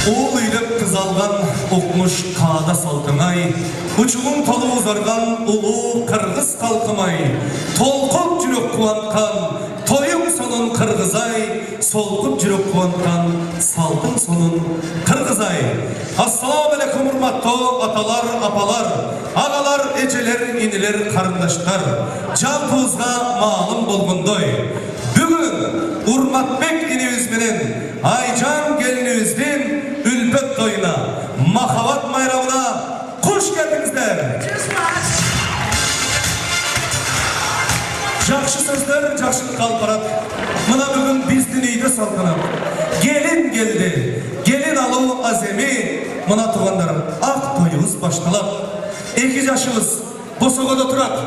Oğul eylep kız algan okmuş kağıda saltımay, uçuğun tolu uzargan ulu kırgız kalkımay, tolkup jürek kuvantkan, toyun sonun kırgızay, solkup jürek kuvantkan, saltın sonun kırgızay. Assalamu alaikum hurmatlı atalar, apalar, ağalar, eceler, iniler, karındaşlar, can tuzga malum bolgundoy. Bugün Urmatbek inimiz bilen Aycan gelinimizden ülpet toyuna, mahavat mayramına hoş geldinizler. Жақшы sözler, жақшылық қалпарат. Mına bugün biz dineyde saltanat. Gelin geldi, gelin alı azemi. Mına tuğanlarım, ak toyumuz baştalap. 2 yaşımız Bosogo'da turak.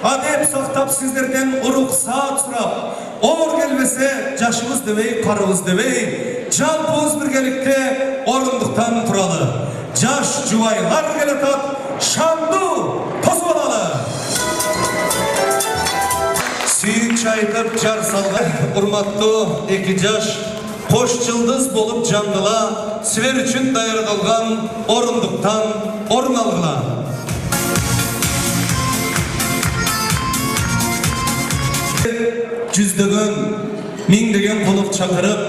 Adep saktap sizlerden uruk saat surap. Omur gelmese yaşımız demey, karımız demey. Can poz birgelikte orunduktan turalı. Jaş cuvaylar geletat, şandu pozvalalı. Suyun çayıtıp jar salgan, urmatlı 2 yaş. Hoş yıldız bolup jandıla, siler üçün dayarılgan orunduktan orun algıla. Жүздөгөн, миңдеген конок чакырып,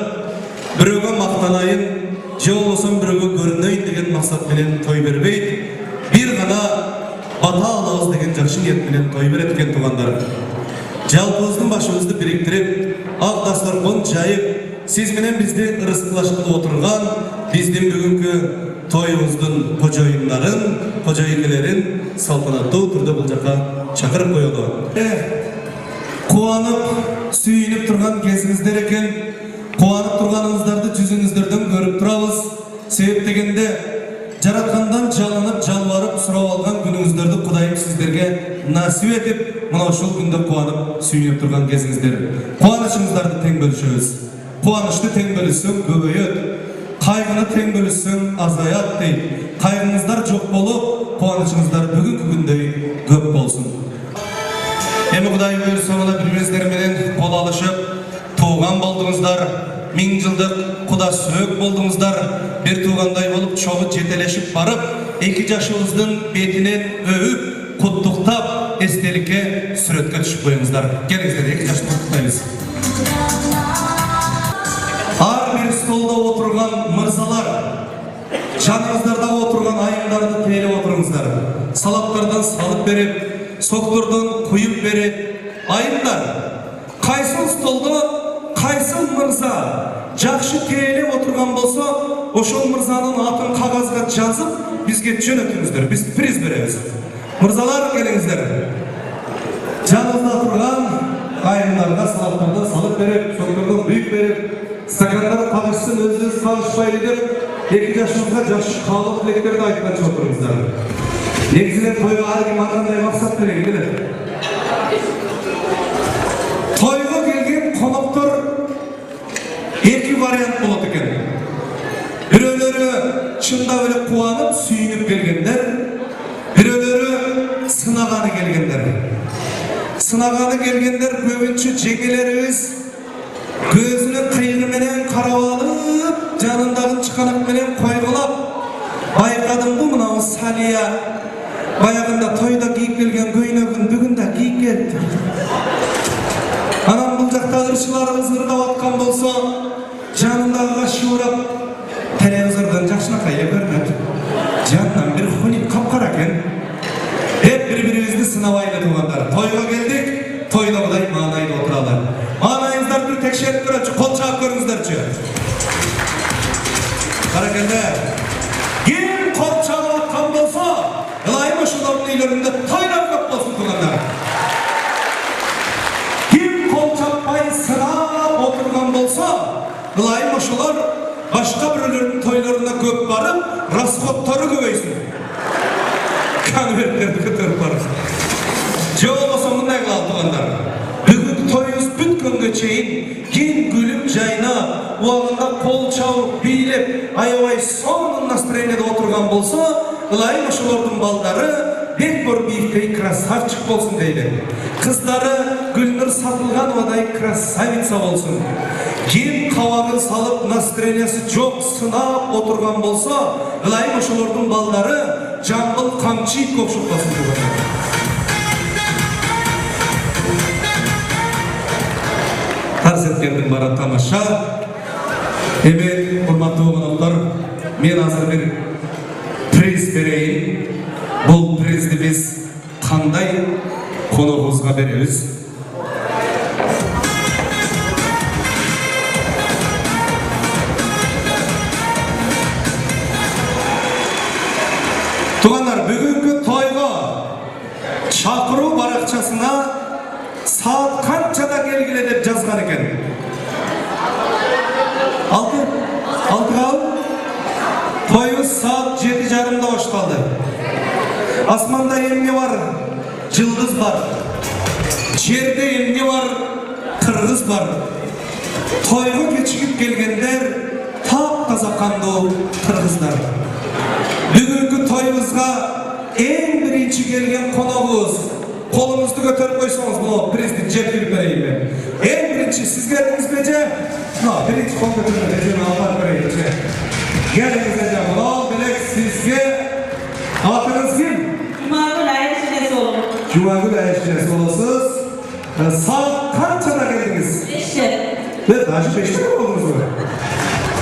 бирөөгө мактанайын, же болбосо бирөөгө көрүнөйүн деген максат менен той бербейт. Бир гана бата алабыз деген жакшы ниет менен той берет экен туугандар. Жалпыбыздын башыбызды бириктирип, ак дасторкон жайып, сиз менен бизди ырыскылашкылы отурган биздин бүгүнкү тоюбуздун кожоюндарын, кожойкелерин салтанаттуу түрдө бул жака чакырып коелу. Кубанып, сүйүнүп турган кезиңиздер экен. Кубанып турганыңыздарды жүзүңүздөрдөн көрүп турабыз. Себеп дегенде жараткандан жалынып, жалбарып сурап алган күнүңүздөрдү Кудайым сиздерге насип этип, мына ушул күндө кубанып, сүйүнүп турган кезиңиздер. Кубанычыңыздарды тең бөлүшөбүз. Кубанычты тең бөлүшсөң көбөйөт, кайгыны тең бөлүшсөң азаят дейт. Кайгыңыздар жок болуп, кубанычыңыздар бүгүнкү күндөй көп болсун. Эми Кудай буйрса мына бири-бириңиздер менен кол алышып, тууган болдуңуздар, 1000 жылдык куда сөөк болдуңуздар, бир туугандай болуп чогуу жетелешип барып, 2 жашыбыздын бетинен өүп, куттуктап, эстеликке сүрөткө түшүп коюңуздар. Келиңиздер, 2 жашты куттуктайбыз. Ар бир столдо отурган мырзалар, жаныңыздарда отурган айымдарды тейлеп отуруңуздар. Салаттардан салып берип, соктордон куюп берип, айымдар, кайсыл столдо кайсыл мырза жакшы тейлеп отурган болсо, ошол мырзанын атын кагазга жазып, бизге жөнөтүңүздөр, биз приз беребиз. Мырзалар, келиңиздер. Жаныңызда турган айымдарга салаттардан салып берип, соктордон куюп берип, стакандар кагышсын, өзүңүз кагышпайлы деп, 2 жашыңызга жакшы каалоо тилектерди айтканчы отуруңуздар. Негізінен тойға әркім ағандай мақсат берген келеді. Тойға келген қонақтар 2 вариант болады екен. Біреулері шында өлі қуанып, сүйініп келгендер, біреулері сынағаны келгендер. Сынағаны келгендер көбінше жеңгелеріміз көзінің қиығыменен қарап алып, жанындағын чықанақ менен қойғылап, байқадым бұл мынау Салия. Баяғында тойда кийип келген көйнөгүн бүгүн да кийип келди. Анан бул жакта ырчыларыбыз ырдап аткан болсо, жанындагыга шуурап, телевизордон жакшынакай көрүнөт. Жанынан бир хуник капкара экен. Деп бири-бирибизди сынабайлы туугандар. Тойго келдик, тойда Кудай маанайда отуралы. Маанайыңыздар бир текшерип көрөчү, кол чаап көрүңүздөрчү. Баракелде. Ким кол чаап аткан болсо, Ылайым ошолордун үйлөрүндө тойлар көп болсун туугандар. Ким кол чаппай сынап отурган болсо, ылайым ошолор башка бирөөлөрдүн тойлоруна көп барып, расходтору көбөйсүн. Конверттерди көтөрүп барып. Же болбосо мындай кылалы туугандар. Бүгүнкү тоюбуз бүткөнгө чейин ким күлүп жайнап, убагында кол чабып, бийлеп, аябай сонун настроениеде отурган болсо, ылайым ошолордун балдары Бекбор Биевдей красавчик болсун дейли. Кыздары Гүлнур Сатылгановадай красавица болсун. Кем кабагын салып настроениясы жок сынап отурган болсо, ылайым ошолордун балдары жамбыл камчы итке окшоп калсын деп атат. Арз эткендин бара тамаша. Эми урматтуу коноктор, мен азыр бир приз берейин. Бул призди биз кандай коногубузга беребиз? Тугандар, бүгүнкү тойго чакыруу баракчасына саат канчада келгиле деп жазган экен. 6-га тойубуз саат 7:30 башталды. Асманда эмне бар? Жылдыз бар. Жерде эмне бар? Кыргыз бар. Тойго кечигип келгендер тап-таза кандуу кыргыздар. Бүгүнкү тойубузга эң биринчи келген коногубуз. Колуңузду көтөрүп койсоңуз болот, призди жеткирип берейинби? Эң биринчи сизге элиңизге же? Биринчи кол көтөрүп эжени алып берейинчи. Келиңиз эже, мынау белек сизге. Атыңыз ким? Жумагүл Айшинес болом. Жумагүл Айшинес болосуз. Саат канчада келдиңиз? 5'te. Даже 5'te болдуңузбу?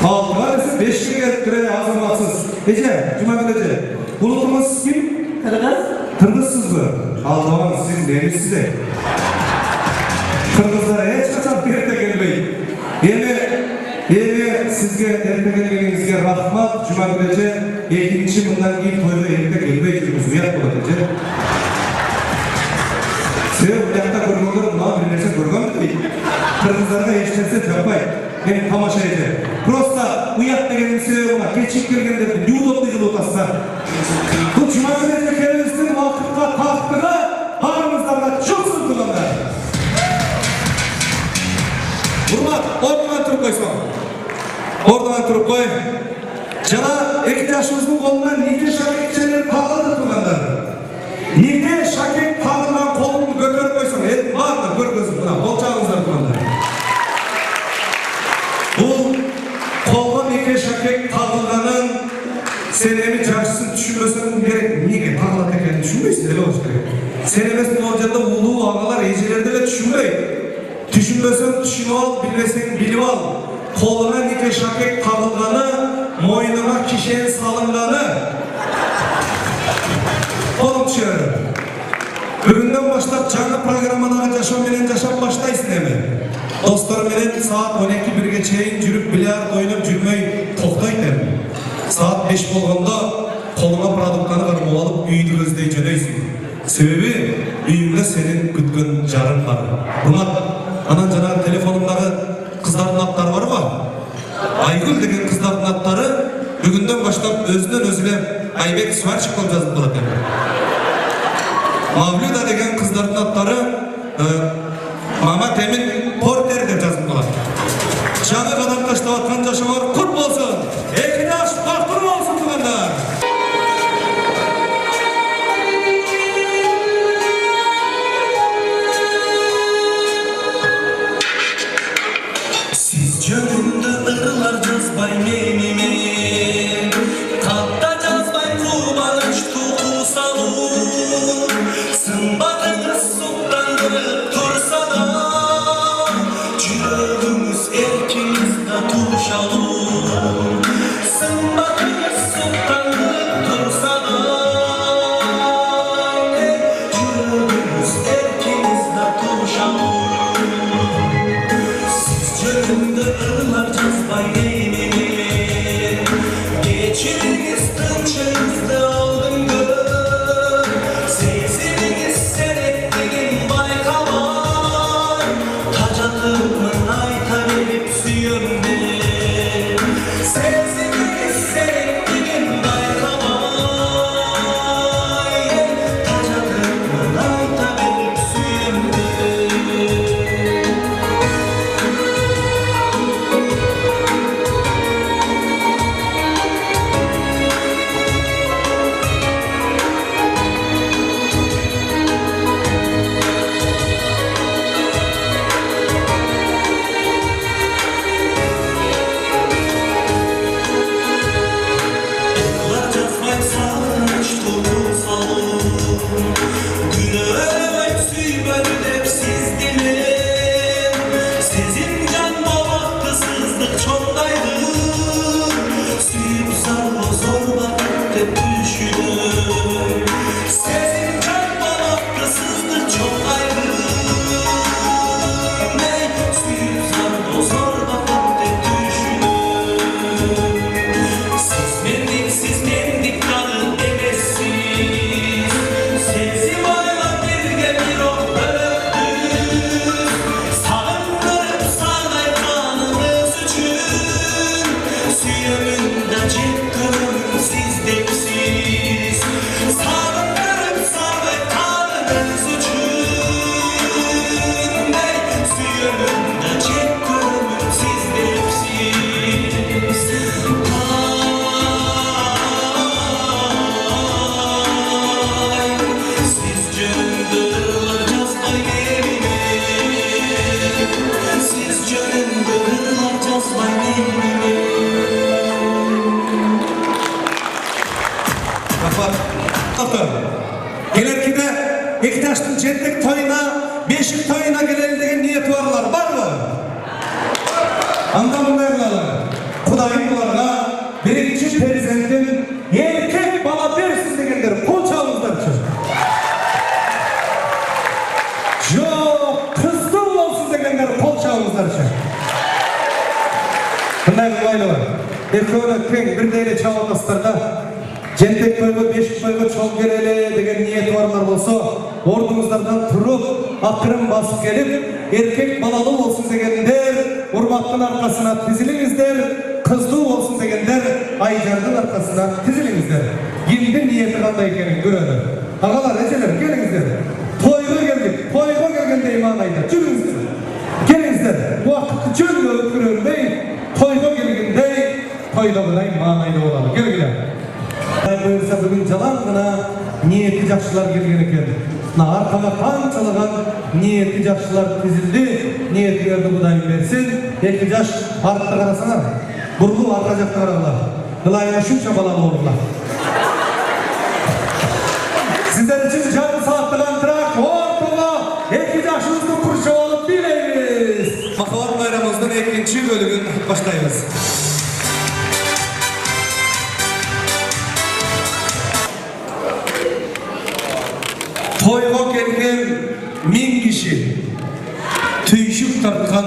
Алтыга сиз 5'те келип туруп азаматсыз. Эже, Жумагүл эже, улутуңуз ким? Кыргыз. Кыргызсызбы? Алдабаңыз, сиз немисиз? Кыргыздар эч качан берте келбейт. Эми сизге эрте келгениңизге рахмат, Жумагүл эже. Экинчи мындан кийин тойго эрте келбей жүрүңүз, уят болот эже. Себеби уякта көргөндөр мына бир нерсе көргөн дейт. Кыргыздарга эч нерсе жакпайт. Мен тамаша эже. Просто уят дегенин себеби мына кечип келгендерди неудобный кылып атасыздар. Бул Жумагүл эже келибиздин убакытка тактыгы баарыңыздарга жоксун тугандар. Урмат, ордуңан туруп койсоң. Ордуңан туруп кой. Жана 2 жашыбыздын колунан нике шакекчелер тагылды тугандар. Нике шакек тагылган колуңду көтөрүп койсоң, баардык көргөзүп мына болчаңыздар тугандар. Бул колго нике шакек тагылганын сен эми жакшысын түшүнбөсөң керек. Эмнеге тагылат экенин түшүнбөйсүң эле болуш керек. Сен эмес могу жерде улуу агалар, эжелер деле түшүнбөйт. Түшүнбөсөң түшүнүп ал, билбесең билип ал. Колуна нике шакек тагылганы, мойнуна кишен салынганы. Колуң түшөрү. Бүгүндөн баштап жаңы программадагы жашоо менен жашап баштайсың эми. Достор менен саат 12-1 чейин жүрүп бильярд ойноп жүрмөй токтойт эми. Саат 5 болгондо колуңа продуктаны кармап алып үйдү көздөй жөнөйсүң. Себеби үйүңдө сенин күткөн жарың бар. Урмат, анан жанагы телефонуңдагы кыздардын аттары барбы? Айгүл деген кыздардын аттары бүгүндөн баштап өзүнөн өзү эле Айбек Сварчик болуп жазылып турат эми. Мавлюда деген кыздардын аттары Мамат Эмин Портер деп жазылып турат. Жаңы кадам таштап аткан жашоолор кут болсун. 2 жаш бактылуу болсун тугандар. Жөнүндө ырлар жазбай мениме, катта жазбай кубаныч туу салуу. Сымбатыңыз суктандырып турса да, жүрөгүңүз эркиңиз да тушалуу. Сымбатыңыз суктандырып турса да, жүрөгүңүз эркиңиз да тушалуу. Jönümde ırlar жазбай мениме, кечириңиз тынчыңызды алдым көп. Сезимиңиз сереттигин байкабай, тажатымын айта берип сүйөм деп. Сезимиңиз сереттигин байкабай, тажатымын айта берип сүйөм деп. Anda bunday kılalar. Kudayım bularga birinci prezidentin erkek bala bersin degenler kol çalınızlar için. Yok, kızdım olsun degenler kol çalınızlar için. Bunday kılaylı var. Ekranı keng bir deyle çağıldaslarda Jentek bölge, beşik bölge çok geleli degen niyeti varlar olsa ordumuzlardan turup, akırın basıp gelip erkek balalı olsun degenler urbattın arkasına tizilingizler, kızlığı olsun degenler aycardım arkasına tizilingizler. Gimdi niyeti kanday ekeni görelim. Ağalar, eceler, gelingizler. Toyga geldik, toyga gelgende iman ayda, cümlingizler. Gelingizler, bu vakıtı cümle öpürürmeyin, toyga gelgende, toyga bılay iman ayda olalım. Gelgiler. Buyursa bugün jalan niyeti jakşılar gelgen eken. Arkama kançalıgan niyeti jakşılar tizildi. Niyetlerdi Kudayım bersin. Eki jaş artta karasalar. Burlu arka jakta karalar. Kılayına şunça balalı olurlar. Sizler için canı saatlıgan trak ortama eki jaşımızды kurşu olup bileyimiz. Makavat bayramımızın ikinci bölümün başlayımız. Toyga gelgen 1000 kişi, tüyşük tartkan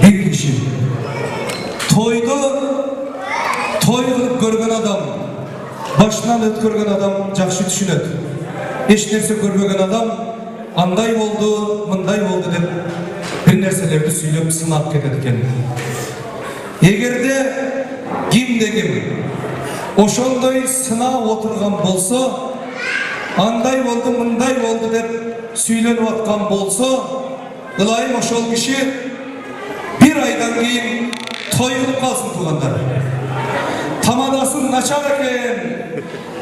bir kişi. Toyda toy kılıp görgen adam, başından ötkörgen adam jakşı düşünet. Eç nerse görmegen adam, anday boldu, mınday boldu dep bir nerselerdi süylep sınap ketediken. Egerde kimde oşondoy sınap oturgan bolsa, anday oldu, mınday oldu dep süylenip atkan bolsa, ılayım oşol kişi bir aydan keyin toy kılıp kalsın tuğanlar. Tamadasın naçar eken,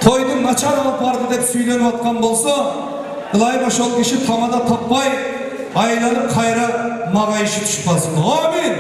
toydun naçar alıp vardı dep süylenip atkan bolsa, ılayım oşol kişi tamada tapmay, aylanıp kayra mağa işi düşüp kalsın. Amin!